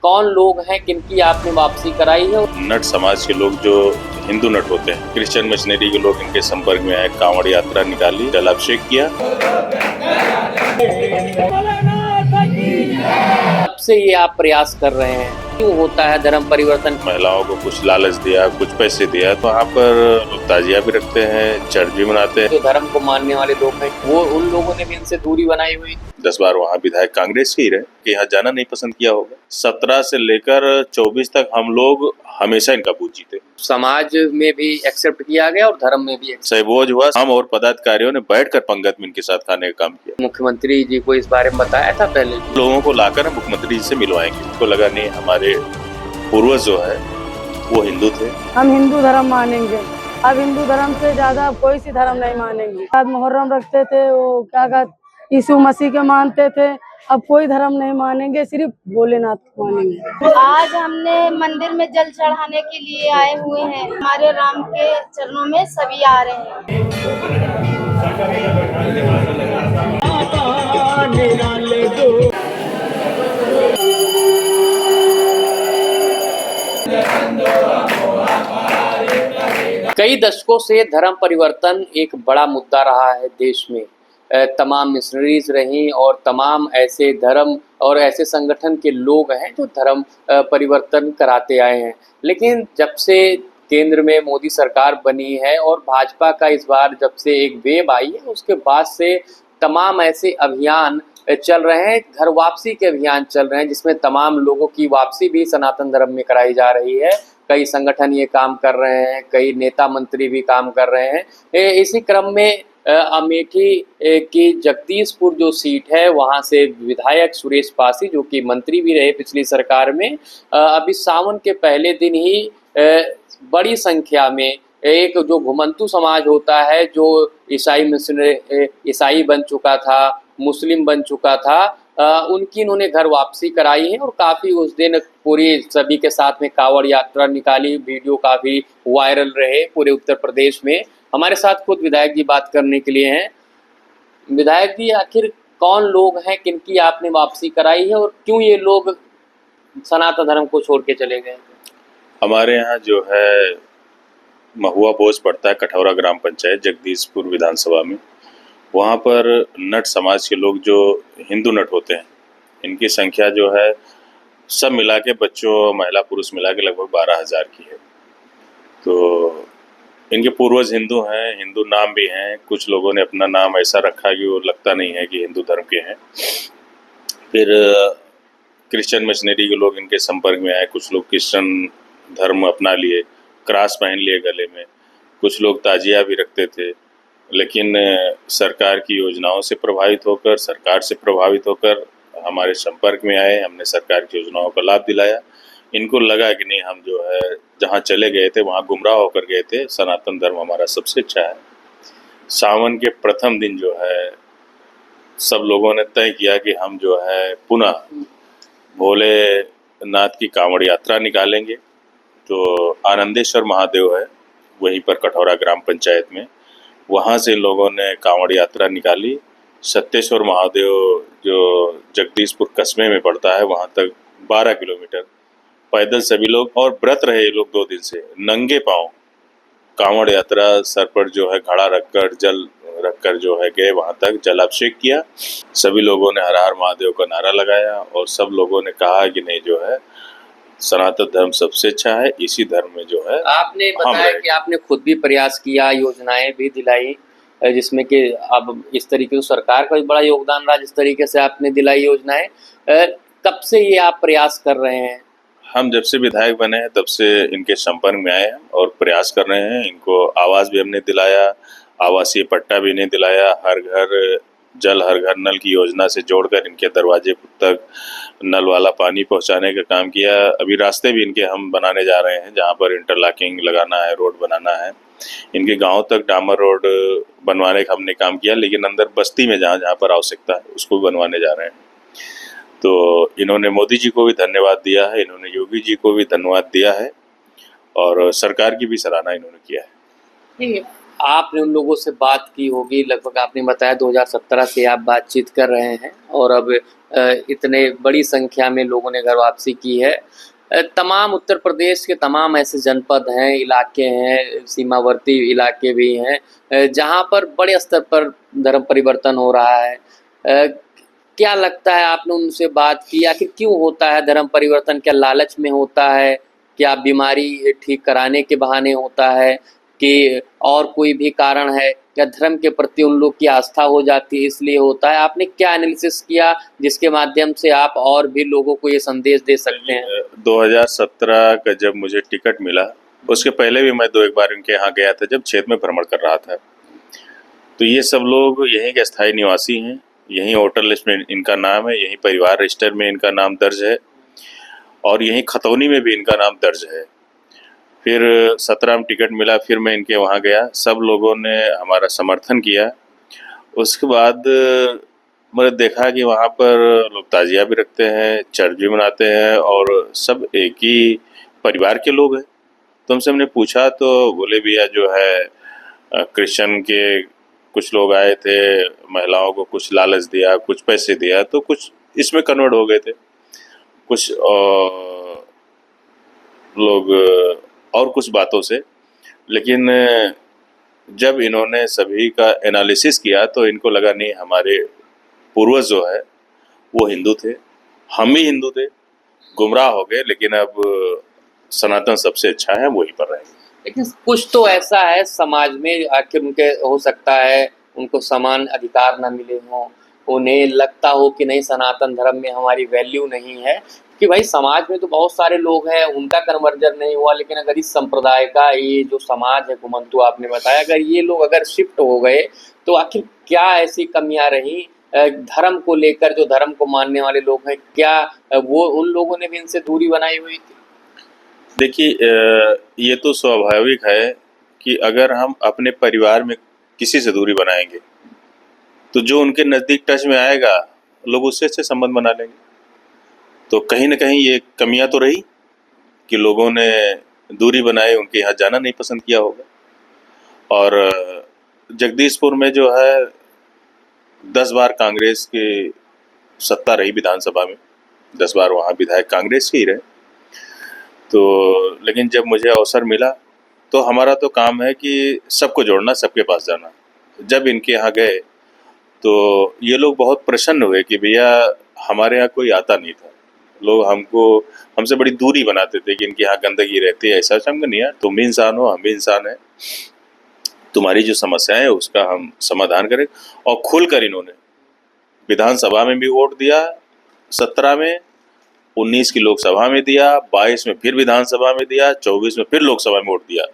कौन लोग हैं किनकी आपने वापसी कराई है? नट समाज के लोग जो हिंदू नट होते हैं, क्रिश्चियन मशीनरी के लोग इनके संपर्क में आए, कांवड़ यात्रा निकाली, जलाभिषेक किया। कब से ये आप प्रयास कर रहे हैं? क्यों होता है धर्म परिवर्तन? महिलाओं को कुछ लालच दिया, कुछ पैसे दिया, तो वहाँ पर लोग ताजिया भी रखते हैं, चर्च भी मनाते हैं। जो धर्म को मानने वाले लोग हैं वो उन लोगों ने भी इनसे दूरी बनाई हुई। 10 बार वहाँ विधायक कांग्रेस के ही रहे कि यहाँ जाना नहीं पसंद किया होगा। 17 से लेकर 24 तक हम लोग हमेशा इनका बूथ जीते। समाज में भी एक्सेप्ट किया गया और धर्म में भी सहबोज हुआ, हम और पदाधिकारियों ने बैठकर पंगत में इनके साथ खाने का काम किया। मुख्यमंत्री जी को इस बारे में बताया था पहले? लोगों को लाकर मुख्यमंत्री जी से मिलवाएंगे। उनको लगा नहीं, हमारे पूर्वज जो है वो हिंदू थे, हम हिंदू धर्म मानेंगे। अब हिंदू धर्म से ज्यादा कोई सी धर्म नहीं मानेंगे। आज मुहर्रम रखते थे, वो क्या कहते यीशु मसीह के मानते थे। अब कोई धर्म नहीं मानेंगे, सिर्फ भोलेनाथ को मानेंगे। आज हमने मंदिर में जल चढ़ाने के लिए आए हुए हैं। हमारे राम के चरणों में सभी आ रहे हैं। कई दशकों से धर्म परिवर्तन एक बड़ा मुद्दा रहा है देश में। तमाम मिशनरीज रहीं और तमाम ऐसे धर्म और ऐसे संगठन के लोग हैं जो धर्म परिवर्तन कराते आए हैं। लेकिन जब से केंद्र में मोदी सरकार बनी है और भाजपा का इस बार जब से एक वेव आई है, उसके बाद से तमाम ऐसे अभियान चल रहे हैं, घर वापसी के अभियान चल रहे हैं, जिसमें तमाम लोगों की वापसी भी सनातन धर्म में कराई जा रही है। कई संगठन ये काम कर रहे हैं, कई नेता मंत्री भी काम कर रहे हैं। इसी क्रम में अमेठी की जगदीशपुर जो सीट है, वहाँ से विधायक सुरेश पासी, जो कि मंत्री भी रहे पिछली सरकार में, अभी सावन के पहले दिन ही बड़ी संख्या में एक जो घुमंतू समाज होता है, जो ईसाई बन चुका था, मुस्लिम बन चुका था, उनकी इन्होंने घर वापसी कराई है। और काफ़ी उस दिन पूरी सभी के साथ में कांवड़ यात्रा निकाली, वीडियो काफ़ी वायरल रहे पूरे उत्तर प्रदेश में। हमारे साथ खुद विधायक जी बात करने के लिए हैं। विधायक जी, आखिर कौन लोग हैं किनकी आपने वापसी कराई है और क्यों ये लोग सनातन धर्म को छोड़ के चले गए? हमारे यहाँ जो है महुआ बोझ पड़ता है कठौरा ग्राम पंचायत जगदीशपुर विधानसभा में। वहाँ पर नट समाज के लोग जो हिंदू नट होते हैं, इनकी संख्या जो है सब मिला के, बच्चों महिला पुरुष मिला के लगभग 12,000 की है। तो इनके पूर्वज हिंदू हैं, हिंदू नाम भी हैं। कुछ लोगों ने अपना नाम ऐसा रखा कि वो लगता नहीं है कि हिंदू धर्म के हैं। फिर क्रिश्चियन मशीनरी के लोग इनके संपर्क में आए। कुछ लोग क्रिश्चियन धर्म अपना लिए, क्रॉस पहन लिए गले में। कुछ लोग ताजिया भी रखते थे, लेकिन सरकार की योजनाओं से प्रभावित होकर, सरकार से प्रभावित होकर हमारे संपर्क में आए। हमने सरकार की योजनाओं का लाभ दिलाया। इनको लगा कि नहीं, हम जो है जहाँ चले गए थे वहाँ गुमराह होकर गए थे, सनातन धर्म हमारा सबसे अच्छा है। सावन के प्रथम दिन जो है सब लोगों ने तय किया कि हम जो है पुनः भोलेनाथ की कांवड़ यात्रा निकालेंगे। तो आनंदेश्वर महादेव है वहीं पर कठौरा ग्राम पंचायत में, वहाँ से लोगों ने कांवड़ यात्रा निकाली। सत्तेश्वर महादेव जो जगदीशपुर कस्बे में पड़ता है, वहाँ तक 12 किलोमीटर पैदल सभी लोग, और व्रत रहे ये लोग 2 दिन से नंगे पांव कांवड़ यात्रा सर पर जो है घड़ा रखकर, जल रखकर जो है गए, वहाँ तक जलाभिषेक किया। सभी लोगों ने हर हर महादेव का नारा लगाया और सब लोगों ने कहा कि नहीं, जो है सनातन धर्म सबसे अच्छा है, इसी धर्म में जो है। आपने बताया कि आपने खुद भी प्रयास किया, योजनाएं भी दिलाई, जिसमें कि अब इस तरीके से सरकार का भी बड़ा योगदान रहा, जिस तरीके से आपने दिलाई योजनाएं। कब से ये आप प्रयास कर रहे हैं? हम जब से विधायक बने हैं तब से इनके संपर्क में आए हैं और प्रयास कर रहे हैं। इनको आवास भी हमने दिलाया, आवासीय पट्टा भी नहीं दिलाया, हर घर जल हर घर नल की योजना से जोड़कर इनके दरवाजे तक नल वाला पानी पहुंचाने का काम किया। अभी रास्ते भी इनके हम बनाने जा रहे हैं, जहां पर इंटरलॉकिंग लगाना है, रोड बनाना है। इनके गांव तक डामर रोड बनवाने का हमने काम किया, लेकिन अंदर बस्ती में जहां जहां पर आवश्यकता है उसको बनवाने जा रहे हैं। तो इन्होंने मोदी जी को भी धन्यवाद दिया है, इन्होंने योगी जी को भी धन्यवाद दिया है और सरकार की भी सराहना इन्होंने किया है। आपने उन लोगों से बात की होगी, लगभग आपने बताया 2017 से आप बातचीत कर रहे हैं और अब इतने बड़ी संख्या में लोगों ने घर वापसी की है। तमाम उत्तर प्रदेश के तमाम ऐसे जनपद हैं, इलाके हैं, सीमावर्ती इलाके भी हैं जहाँ पर बड़े स्तर पर धर्म परिवर्तन हो रहा है। क्या लगता है, आपने उनसे बात की, आखिर क्यों होता है धर्म परिवर्तन? क्या लालच में होता है? क्या बीमारी ठीक कराने के बहाने होता है कि और कोई भी कारण है? क्या धर्म के प्रति उन लोग की आस्था हो जाती है इसलिए होता है? आपने क्या एनालिसिस किया जिसके माध्यम से आप और भी लोगों को ये संदेश दे सकते हैं? 2017 का जब मुझे टिकट मिला, उसके पहले भी मैं 2-1 बार इनके यहाँ गया था जब क्षेत्र में भ्रमण कर रहा था। तो ये सब लोग यहीं के स्थायी निवासी हैं, यहीं वोटर लिस्ट में इनका नाम है, यहीं परिवार रजिस्टर में इनका नाम दर्ज है और यहीं खतौनी में भी इनका नाम दर्ज है। फिर 17 में टिकट मिला, फिर मैं इनके वहाँ गया, सब लोगों ने हमारा समर्थन किया। उसके बाद मैंने देखा कि वहाँ पर लोग ताजिया भी रखते हैं, चर्च भी मनाते हैं और सब एक ही परिवार के लोग हैं। तो उनसे हमने पूछा तो बोले भैया जो है क्रिश्चियन के कुछ लोग आए थे, महिलाओं को कुछ लालच दिया, कुछ पैसे दिया, तो कुछ इसमें कन्वर्ट हो गए थे। कुछ लोग और कुछ बातों से, लेकिन जब इन्होंने सभी का एनालिसिस किया तो इनको लगा नहीं, हमारे पूर्वज जो है वो हिंदू थे, हम भी हिंदू थे, गुमराह हो गए, लेकिन अब सनातन सबसे अच्छा है, वहीं पर रहेंगे। लेकिन कुछ तो ऐसा है समाज में, आखिर उनके हो सकता है उनको समान अधिकार न मिले हों, उन्हें लगता हो कि नहीं सनातन धर्म में हमारी वैल्यू नहीं है, कि भाई समाज में तो बहुत सारे लोग हैं, उनका कन्वर्जन नहीं हुआ, लेकिन अगर इस संप्रदाय का ये जो समाज है घुमंतु आपने बताया, अगर ये लोग अगर शिफ्ट हो गए तो आखिर क्या ऐसी कमियां रही धर्म को लेकर? जो धर्म को मानने वाले लोग हैं, क्या वो उन लोगों ने भी इनसे दूरी बनाई हुई थी? देखिए, ये तो स्वाभाविक है कि अगर हम अपने परिवार में किसी से दूरी बनाएंगे तो जो उनके नज़दीक टच में आएगा लोग उससे अच्छे संबंध बना लेंगे। तो कहीं ना कहीं ये कमियां तो रही कि लोगों ने दूरी बनाए, उनके यहाँ जाना नहीं पसंद किया होगा। और जगदीशपुर में जो है 10 बार कांग्रेस की सत्ता रही विधानसभा में, 10 बार वहाँ विधायक कांग्रेस के ही रहे। तो लेकिन जब मुझे अवसर मिला तो हमारा तो काम है कि सबको जोड़ना, सबके पास जाना। जब इनके यहाँ गए तो ये लोग बहुत प्रसन्न हुए कि भैया हमारे यहाँ कोई आता नहीं था, लोग हमसे बड़ी दूरी बनाते थे कि इनके यहाँ गंदगी रहती है, ऐसा। हम नहीं यार, तुम भी इंसान हो, हम भी इंसान हैं, तुम्हारी जो समस्या है उसका हम समाधान करें। और खुलकर इन्होंने विधानसभा में भी वोट दिया, 17 में, 19 की लोकसभा में दिया, 22 में फिर विधानसभा में दिया, 24 में फिर लोकसभा में वोट दिया।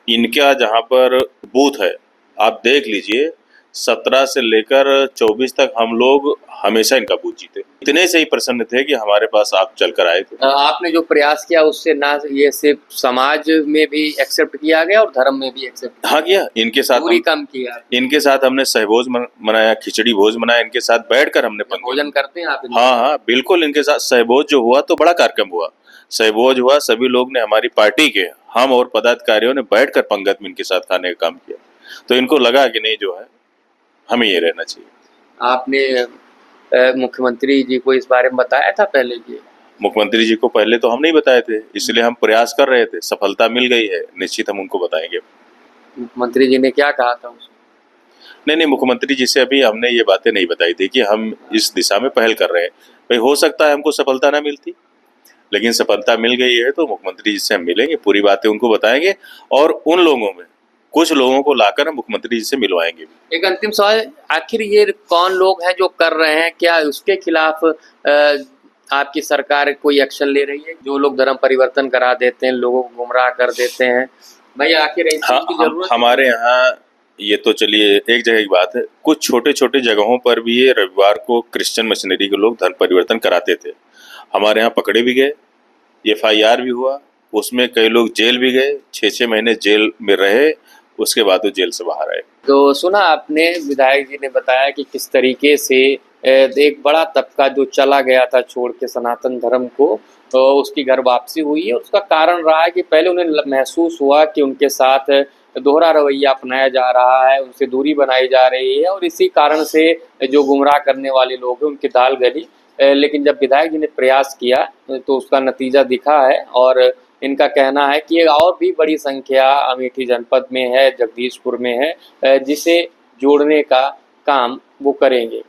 इनका जहाँ पर बूथ है आप देख लीजिए, 17 से लेकर 24 तक हम लोग हमेशा इनका बूथ जीते। इतने से ही प्रसन्न थे कि हमारे पास आप चलकर आए थे। आपने जो प्रयास किया उससे ना ये सिर्फ समाज में भी एक्सेप्ट किया गया और धर्म में भी एक्सेप्ट हाँ किया, इनके साथ दूरी कम किया, इनके साथ हमने सहभोज मनाया, खिचड़ी भोज मनाया, इनके साथ बैठकर हमने भोजन करते हैं आप? हाँ, बिल्कुल। इनके साथ सहभोज जो हुआ तो बड़ा कार्यक्रम हुआ, सहभोज हुआ, सभी लोग ने, हमारी पार्टी के हम और पदाधिकारियों ने बैठकर पंगत में इनके साथ खाने का काम किया। तो इनको लगा कि नहीं, जो है हमें ये रहना चाहिए। आपने मुख्यमंत्री जी को इस बारे में बताया था पहले? कि मुख्यमंत्री जी को पहले तो हम नहीं बताए थे, इसलिए हम प्रयास कर रहे थे, सफलता मिल गई है, निश्चित हम उनको बताएंगे। मुख्यमंत्री जी ने क्या कहा था उसमें? नहीं, मुख्यमंत्री जी से अभी हमने ये बातें नहीं बताई थी कि हम इस दिशा में पहल कर रहे हैं। भाई हो सकता है हमको सफलता ना मिलती, लेकिन सफलता मिल गई है तो मुख्यमंत्री जी से हम मिलेंगे, पूरी बातें उनको बताएंगे और उन लोगों में कुछ लोगों को लाकर हम मुख्यमंत्री जी से मिलवाएंगे भी। एक अंतिम सवाल, आखिर ये कौन लोग हैं जो कर रहे हैं? क्या उसके खिलाफ आपकी सरकार कोई एक्शन ले रही है? जो लोग धर्म परिवर्तन करा देते हैं, लोगों को गुमराह कर देते हैं, भाई आखिर ऐसी की जरूरत? हमारे यहाँ ये तो चलिए एक जगह की बात है, कुछ छोटे छोटे जगहों पर भी ये रविवार को क्रिश्चियन मशीनरी के लोग धर्म परिवर्तन कराते थे। हमारे यहाँ पकड़े भी गए, FIR भी हुआ, उसमें कई लोग जेल भी गए, 6-6 महीने जेल में रहे, उसके बाद वो जेल से बाहर आए। तो सुना आपने, विधायक जी ने बताया कि किस तरीके से एक बड़ा तबका जो चला गया था छोड़ के सनातन धर्म को, तो उसकी घर वापसी हुई है। उसका कारण रहा है कि पहले उन्हें महसूस हुआ कि उनके साथ दोहरा रवैया अपनाया जा रहा है, उनसे दूरी बनाई जा रही है और इसी कारण से जो गुमराह करने वाले लोग हैं उनकी दाल गली। लेकिन जब विधायक जी ने प्रयास किया तो उसका नतीजा दिखा है और इनका कहना है कि और भी बड़ी संख्या अमेठी जनपद में है, जगदीशपुर में है, जिसे जोड़ने का काम वो करेंगे।